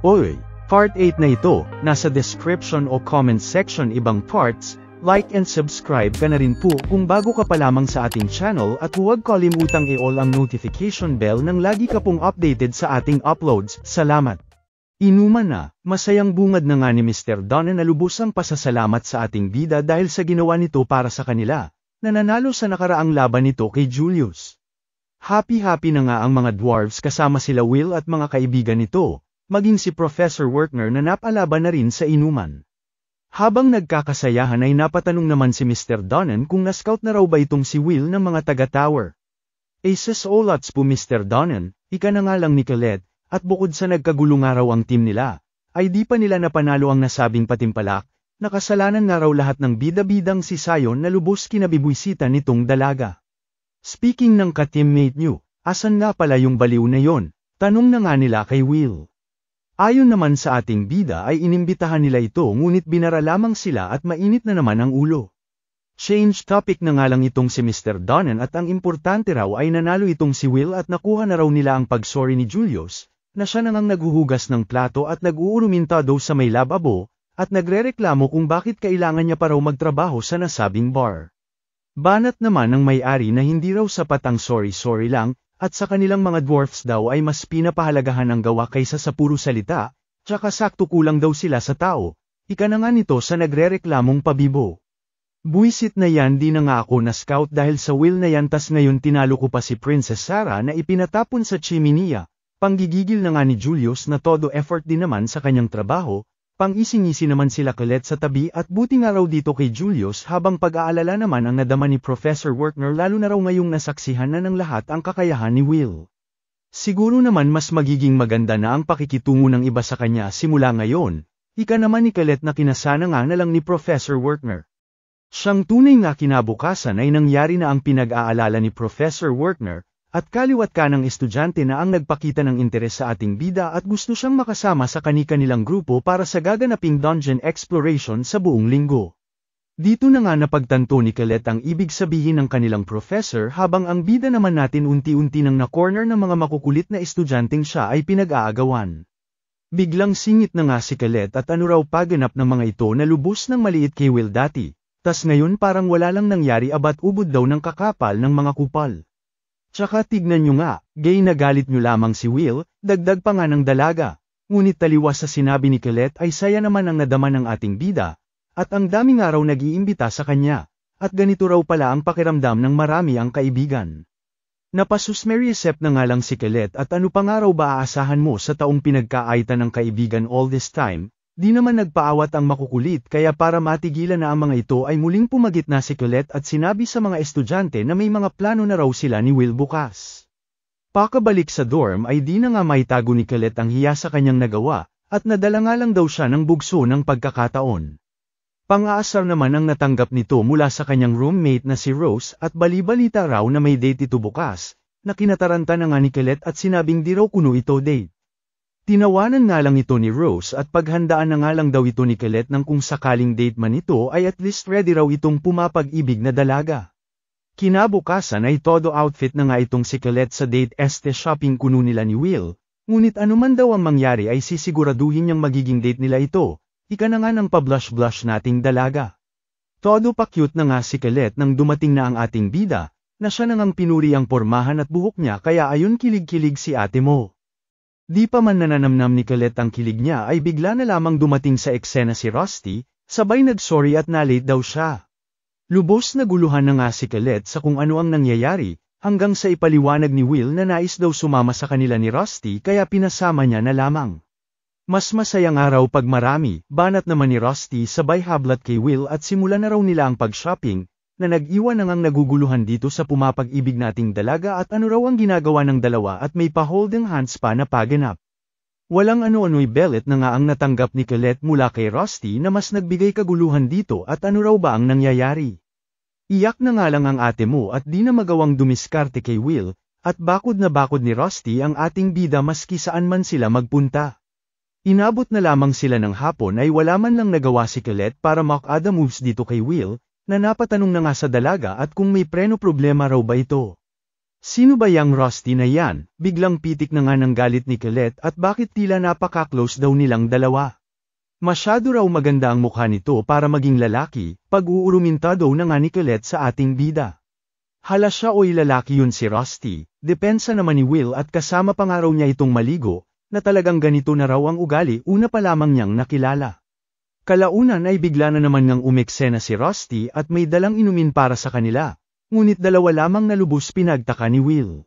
Oy, part 8 na ito, nasa description o comment section ibang parts, like and subscribe ka na rin po kung bago ka pa lamang sa ating channel at huwag kalimutang i-all ang notification bell nang lagi ka pong updated sa ating uploads, salamat. Inuman na, masayang bungad na nga ni Mr. Donner na lubos ang pasasalamat sa ating bida dahil sa ginawa nito para sa kanila, na nanalo sa nakaraang laban nito kay Julius. Happy-happy na nga ang mga dwarves kasama sila Will at mga kaibigan nito, maging si Professor Wertner na napalaban na rin sa inuman. Habang nagkakasayahan ay napatanong naman si Mr. Donner kung na-scout na raw ba itong si Will ng mga taga-tower. Aces o lots po Mr. Donner, ika na nga lang ni Colette, at bukod sa nagkagulo nga raw ang team nila, ay di pa nila napanalo ang nasabing patimpalak, nakasalanan nga raw lahat ng bida-bidang si Sion na lubos kinabibwisita nitong dalaga. Speaking ng ka-teammate nyo, asan nga pala yung baliw na yon? Tanong na nga nila kay Will. Ayon naman sa ating bida ay inimbitahan nila ito ngunit binara lamang sila at mainit na naman ang ulo. Change topic na nga lang itong si Mr. Donner at ang importante raw ay nanalo itong si Will at nakuha na raw nila ang pag-sorry ni Julius, na siya na ngang naghuhugas ng plato at nag-uuruminta daw sa may lababo, at nagrereklamo kung bakit kailangan niya pa raw magtrabaho sa nasabing bar. Banat naman ng may-ari na hindi raw sapat ang sorry-sorry lang, at sa kanilang mga dwarfs daw ay mas pinapahalagahan ang gawa kaysa sa puro salita, tsaka sakto kulang daw sila sa tao, ika na nga nito sa nagrereklamong pabibo. Buisit na yan di na nga ako na-scout dahil sa Will na yan tas ngayon tinalo ko pa si Princess Sarah na ipinatapon sa chimney. Panggigigil na nga ni Julius na todo effort din naman sa kanyang trabaho, pang-ising-isi naman sila Colette sa tabi at buti nga raw dito kay Julius habang pag-aalala naman ang nadama ni Professor Wertner lalo na raw ngayong nasaksihan na ng lahat ang kakayahan ni Will. Siguro naman mas magiging maganda na ang pakikitungo ng iba sa kanya simula ngayon, ika naman ni Colette na kinasana nga na lang ni Professor Wertner. Siyang tunay nga kinabukasan ay nangyari na ang pinag-aalala ni Professor Wertner, at kaliwat ka ng estudyante na ang nagpakita ng interes sa ating bida at gusto siyang makasama sa kani-kanilang grupo para sa gaganaping dungeon exploration sa buong linggo. Dito na nga napagtanto ni Colette ang ibig sabihin ng kanilang professor habang ang bida naman natin unti-unti nang na-corner ng mga makukulit na estudyanteng siya ay pinag-aagawan. Biglang singit na nga si Colette at ano raw paganap ng mga ito na lubos ng maliit kay Will dati, tas ngayon parang wala lang nangyari abat ubod daw ng kakapal ng mga kupal. Tsaka tignan nyo nga, gay na galit nyo lamang si Will, dagdag pa nga ng dalaga. Ngunit taliwas sa sinabi ni Colette ay saya naman ang nadama ng ating bida, at ang daming araw nag-iimbita sa kanya, at ganito raw pala ang pakiramdam ng marami ang kaibigan. Napasusmeriesep na nga lang si Colette at ano pa nga raw ba aasahan mo sa taong pinagkaaitan ng kaibigan all this time, di naman nagpaawat ang makukulit kaya para matigilan na ang mga ito ay muling pumagit na si Colette at sinabi sa mga estudyante na may mga plano na raw sila ni Will bukas. Pakabalik sa dorm ay di na nga maitago ni Colette ang hiya sa kanyang nagawa, at nadala nga lang daw siya ng bugso ng pagkakataon. Pang-aasar naman ang natanggap nito mula sa kanyang roommate na si Rose at bali-balita raw na may date ito bukas, na kinataranta na nga ni Colette at sinabing di raw kuno ito date. Tinawanan nga lang ito ni Rose at paghandaan na nga lang daw ito ni Colette nang kung sakaling date man ito ay at least ready raw itong pumapag-ibig na dalaga. Kinabukasan ay todo outfit na nga itong si Colette sa date shopping kuno nila ni Will, ngunit anuman daw ang mangyari ay sisiguraduhin niyang magiging date nila ito, ika na nga ng pa-blush-blush nating dalaga. Todo pa cute na nga si Colette nang dumating na ang ating bida, na siya na ngang pinuri ang pormahan at buhok niya kaya ayon kilig-kilig si ate mo. Di pa man nananamnam ni Colette ang kilig niya ay bigla na lamang dumating sa eksena si Rusty, sabay nag-sorry at na-late daw siya. Lubos na guluhan na nga si Colette sa kung ano ang nangyayari, hanggang sa ipaliwanag ni Will na nais daw sumama sa kanila ni Rusty kaya pinasama niya na lamang. Mas masayang araw pag marami, banat naman ni Rusty sabay hablat kay Will at simula na raw nila ang pag-shopping, na nag-iwan na ngang naguguluhan dito sa pumapag-ibig nating dalaga at ano raw ang ginagawa ng dalawa at may pa-holding hands pa na paganap. Walang ano-ano'y belet na nga ang natanggap ni Colette mula kay Rusty na mas nagbigay kaguluhan dito at ano raw ba ang nangyayari. Iyak na nga lang ang ate mo at di na magawang dumiskarte kay Will, at bakod na bakod ni Rusty ang ating bida maski saan man sila magpunta. Inabot na lamang sila ng hapon ay wala man lang nagawa si Colette para mock-ada moves dito kay Will, na napatanong na nga sa dalaga at kung may preno problema raw ba ito. Sino ba yang Rusty na yan? Biglang pitik na nga ng galit ni Colette at bakit tila napaka-close daw nilang dalawa. Masyado raw maganda ang mukha nito para maging lalaki, pag-uuruminta daw na nga ni Colette sa ating bida. Hala siya oy lalaki yun si Rusty, depensa naman ni Will at kasama pa nga raw niya itong maligo, na talagang ganito na raw ang ugali una pa lamang niyang nakilala. Kalaunan ay bigla na naman ngang umeksena si Rusty at may dalang inumin para sa kanila. Ngunit dalawa lamang na lubos pinagtaka ni Will.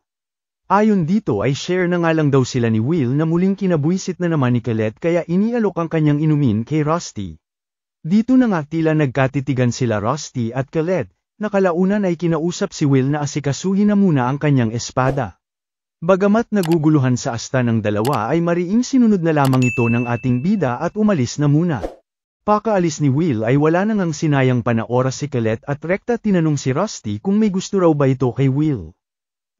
Ayon dito ay share na nga lang daw sila ni Will na muling kinabuisit na naman ni Colette kaya inialok ang kanyang inumin kay Rusty. Dito na nga tila nagkatitigan sila Rusty at Colette, na kalaunan ay kinausap si Will na asikasuhin na muna ang kanyang espada. Bagamat naguguluhan sa asta ng dalawa ay mariing sinunod na lamang ito ng ating bida at umalis na muna. Pakaalis ni Will ay wala na ngang sinayang pa na oras si Colette at rekta tinanong si Rusty kung may gusto raw ba ito kay Will.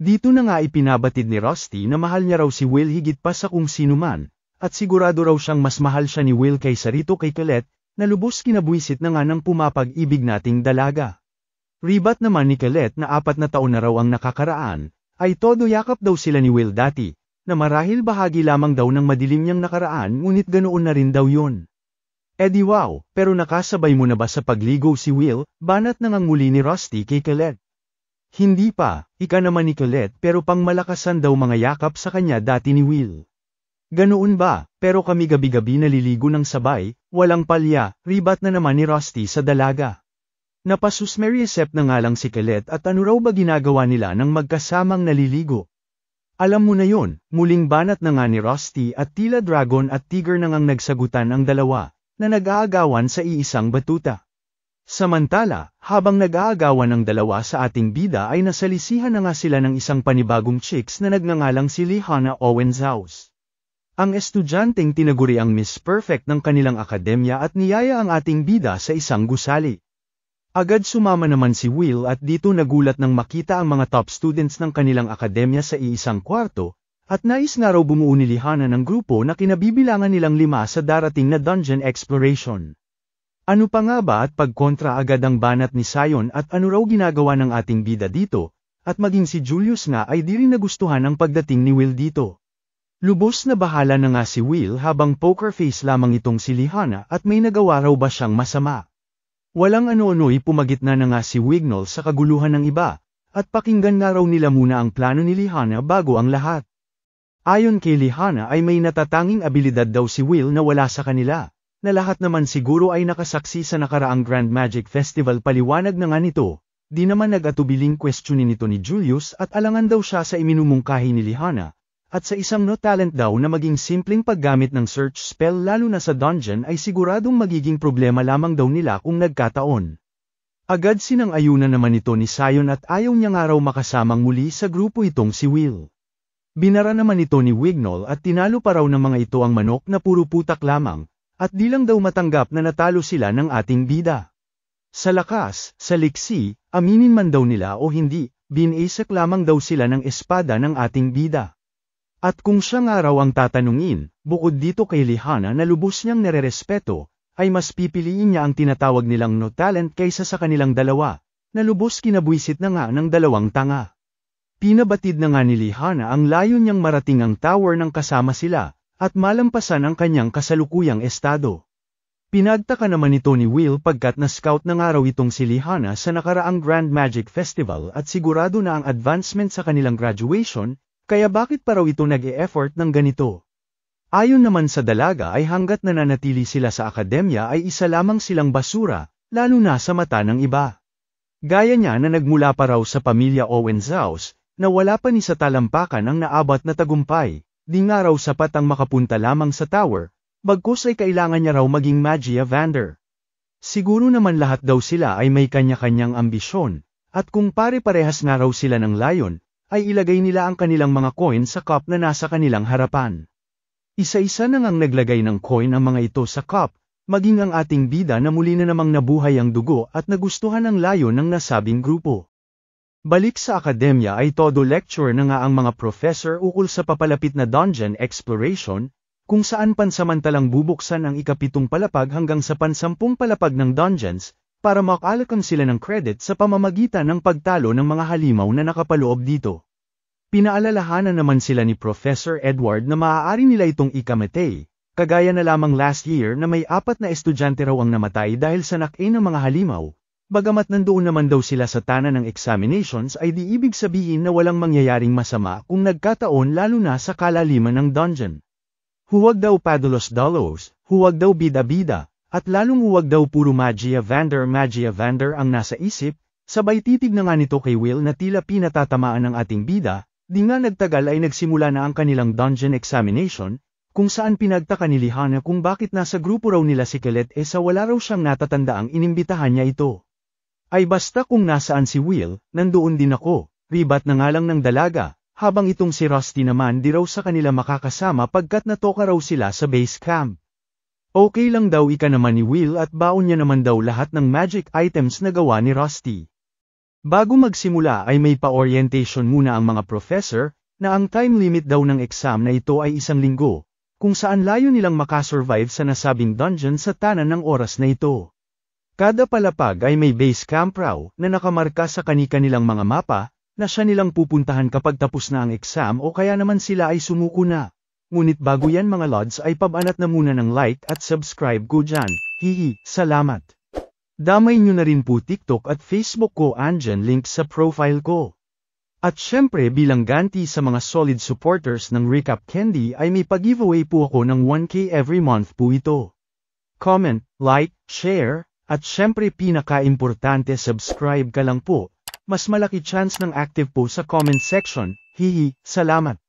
Dito na nga ipinabatid ni Rusty na mahal niya raw si Will higit pa sa kung sino man, at sigurado raw siyang mas mahal siya ni Will kaysa rito kay Colette, na lubos kinabuisit na nga ng pumapag-ibig nating dalaga. Ribat naman ni Colette na 4 na taon na raw ang nakakaraan, ay todo yakap daw sila ni Will dati, na marahil bahagi lamang daw ng madilim niyang nakaraan ngunit ganoon na rin daw yun. Di wow, pero nakasabay mo na ba sa pagligo si Will? Banat na ngang muli ni Rusty kay Colette. Hindi pa, ika naman ni Colette pero pang malakasan daw mga yakap sa kanya dati ni Will. Ganoon ba, pero kami gabi-gabi naliligo ng sabay, walang palya, ribat na naman ni Rusty sa dalaga. Napasusmeriesep na nga lang si Colette at ano raw ba ginagawa nila nang magkasamang naliligo. Alam mo na yon, muling banat na nga ni Rusty at tila dragon at tiger na ngang nagsagutan ang dalawa, na nag-aagawan sa iisang batuta. Samantala, habang nag-aagawan ang dalawa sa ating bida ay nasalisihan na nga sila ng isang panibagong chicks na nagngangalang si Lehana Owenshaus. Ang estudyanteng tinaguri ang Miss Perfect ng kanilang akademya at niyaya ang ating bida sa isang gusali. Agad sumama naman si Will at dito nagulat nang makita ang mga top students ng kanilang akademya sa iisang kwarto, at nais nga raw bumuo ni Lehana ng grupo na kinabibilangan nilang 5 sa darating na dungeon exploration. Ano pa nga ba at pagkontra agad ang banat ni Sion at ano raw ginagawa ng ating bida dito, at maging si Julius nga ay di rin nagustuhan ang pagdating ni Will dito. Lubos na bahala na nga si Will habang poker face lamang itong si Lehana at may nagawa raw ba siyang masama. Walang ano-ano'y pumagitna na nga si Wignall sa kaguluhan ng iba, at pakinggan nga raw nila muna ang plano ni Lehana bago ang lahat. Ayon kay Lehana ay may natatanging abilidad daw si Will na wala sa kanila, na lahat naman siguro ay nakasaksi sa nakaraang Grand Magic Festival paliwanag na nga nito, di naman nag-atubiling questionin nito ni Julius at alangan daw siya sa iminumungkahi ni Lehana, at sa isang no talent daw na maging simpleng paggamit ng search spell lalo na sa dungeon ay siguradong magiging problema lamang daw nila kung nagkataon. Agad sinang-ayunan naman ito ni Sion at ayaw niya nga raw makasamang muli sa grupo itong si Will. Binara naman ito ni Wignall at tinalo pa raw ng mga ito ang manok na puro putak lamang, at di lang daw matanggap na natalo sila ng ating bida. Sa lakas, sa liksi, aminin man daw nila o hindi, binisak lamang daw sila ng espada ng ating bida. At kung siya nga raw ang tatanungin, bukod dito kay Lehana na lubos niyang nererespeto, ay mas pipiliin niya ang tinatawag nilang no talent kaysa sa kanilang dalawa, na lubos kinabuisit na nga ng dalawang tanga. Pinabatid na nga ni Lehana ang layo niyang marating ang tower ng kasama sila, at malampasan ang kanyang kasalukuyang estado. Pinagtaka naman ito ni Will pagkat na-scout na nga raw itong si Lehana sa nakaraang Grand Magic Festival at sigurado na ang advancement sa kanilang graduation, kaya bakit pa raw ito nag-e-effort ng ganito? Ayon naman sa dalaga ay hanggat nananatili sila sa akademya ay isa lamang silang basura, lalo na sa mata ng iba. Gaya niya na nagmula pa raw sa pamilya Owenshaus, na wala pa ni sa talampakan ang naabot na tagumpay, di nga raw sapat ang makapunta lamang sa tower, bagkus ay kailangan niya raw maging Magia Vander. Siguro naman lahat daw sila ay may kanya-kanyang ambisyon, at kung pare-parehas nga raw sila ng layon, ay ilagay nila ang kanilang mga coin sa cup na nasa kanilang harapan. Isa-isa na ngang naglagay ng coin ang mga ito sa cup, maging ang ating bida na muli na namang nabuhay ang dugo at nagustuhan ang layon ng nasabing grupo. Balik sa akademya ay todo lecture na nga ang mga professor ukol sa papalapit na dungeon exploration, kung saan pansamantalang bubuksan ang ika-7 palapag hanggang sa pan-10 palapag ng dungeons, para makalakang sila ng credit sa pamamagitan ng pagtalo ng mga halimaw na nakapaloob dito. Pinaalalahanan naman sila ni Professor Edward na maaari nila itong ikamatay, kagaya na lamang last year na may 4 na estudyante raw ang namatay dahil sa nakain ng mga halimaw. Bagamat nandoon naman daw sila sa tanan ng examinations ay di ibig sabihin na walang mangyayaring masama kung nagkataon lalo na sa kalaliman ng dungeon. Huwag daw padalos-dalos, huwag daw bida-bida, at lalong huwag daw puro magia vander ang nasa isip, sabay titig na nga nito kay Will na tila pinatatamaan ng ating bida. Di nga nagtagal ay nagsimula na ang kanilang dungeon examination, kung saan pinagtaka ni Lihana kung bakit nasa grupo raw nila si Colette sa wala raw siyang natatandaang inimbitahan niya ito. Ay basta kung nasaan si Will, nandoon din ako, ribat na nga lang ng dalaga, habang itong si Rusty naman di raw sa kanila makakasama pagkat natoka raw sila sa base camp. Okay lang daw ika naman ni Will at baon niya naman daw lahat ng magic items na gawa ni Rusty. Bago magsimula ay may pa-orientation muna ang mga professor, na ang time limit daw ng exam na ito ay 1 linggo, kung saan layo nilang makasurvive sa nasabing dungeon sa tanan ng oras na ito. Kada palapag ay may base camp raw na nakamarka sa kani-kanilang mga mapa, na siya nilang pupuntahan kapag tapos na ang exam o kaya naman sila ay sumuko na. Ngunit bago yan mga lods ay pabanat na muna ng like at subscribe ko dyan, hihi, salamat. Damay nyo na rin po TikTok at Facebook ko andyan link sa profile ko. At syempre bilang ganti sa mga solid supporters ng Recap Candy ay may pag-giveaway po ako ng 1K every month po ito. Comment, like, share, at syempre pinaka-importante subscribe ka lang po. Mas malaki chance ng active po sa comment section, hihi, salamat.